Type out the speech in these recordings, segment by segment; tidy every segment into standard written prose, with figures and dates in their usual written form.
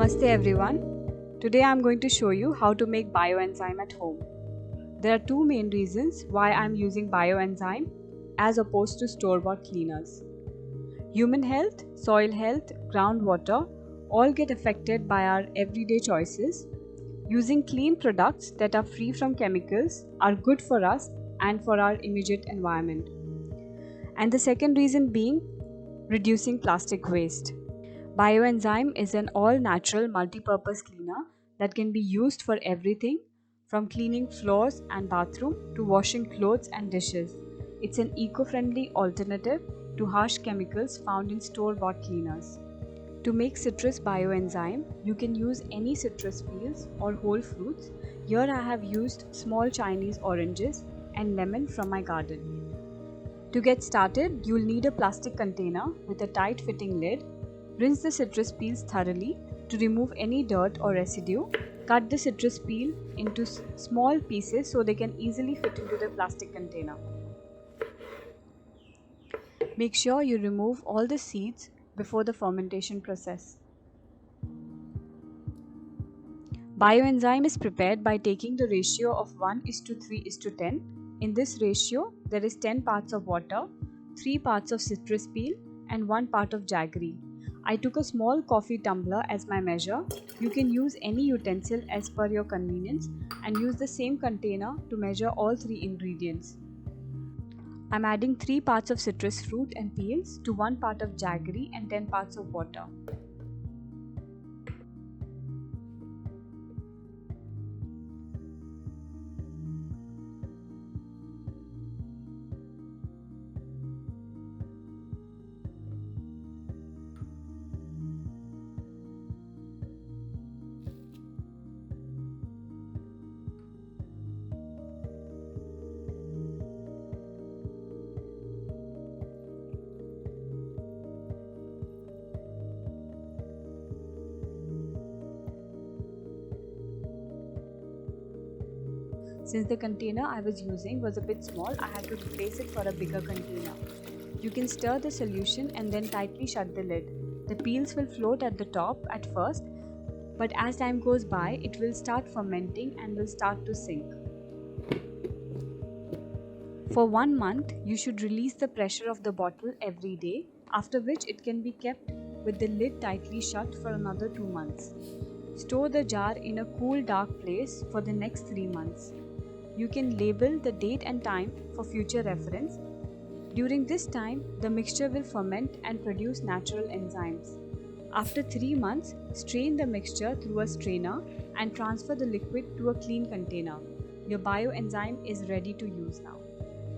Namaste everyone. Today I am going to show you how to make bioenzyme at home. There are two main reasons why I am using bioenzyme as opposed to store-bought cleaners. Human health, soil health, groundwater all get affected by our everyday choices. Using clean products that are free from chemicals are good for us and for our immediate environment. And the second reason being reducing plastic waste. Bioenzyme is an all-natural multi-purpose cleaner that can be used for everything from cleaning floors and bathroom to washing clothes and dishes. It's an eco-friendly alternative to harsh chemicals found in store-bought cleaners. To make citrus bioenzyme, you can use any citrus peels or whole fruits. Here I have used small Chinese oranges and lemon from my garden. To get started, you'll need a plastic container with a tight fitting lid. Rinse the citrus peels thoroughly to remove any dirt or residue. Cut the citrus peel into small pieces so they can easily fit into the plastic container. Make sure you remove all the seeds before the fermentation process. Bioenzyme is prepared by taking the ratio of 1:3:10. In this ratio, there is 10 parts of water, 3 parts of citrus peel and 1 part of jaggery. I took a small coffee tumbler as my measure. You can use any utensil as per your convenience and use the same container to measure all 3 ingredients. I'm adding 3 parts of citrus fruit and peels to 1 part of jaggery and 10 parts of water. Since the container I was using was a bit small, I had to replace it for a bigger container. You can stir the solution and then tightly shut the lid. The peels will float at the top at first, but as time goes by, it will start fermenting and will start to sink. For 1 month, you should release the pressure of the bottle every day, after which it can be kept with the lid tightly shut for another 2 months. Store the jar in a cool, dark place for the next 3 months. You can label the date and time for future reference. During this time, the mixture will ferment and produce natural enzymes. After 3 months, strain the mixture through a strainer and transfer the liquid to a clean container. Your bioenzyme is ready to use now.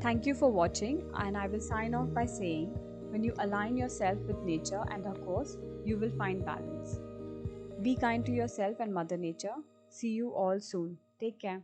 Thank you for watching, and I will sign off by saying, when you align yourself with nature and her course, you will find balance. Be kind to yourself and Mother Nature. See you all soon. Take care.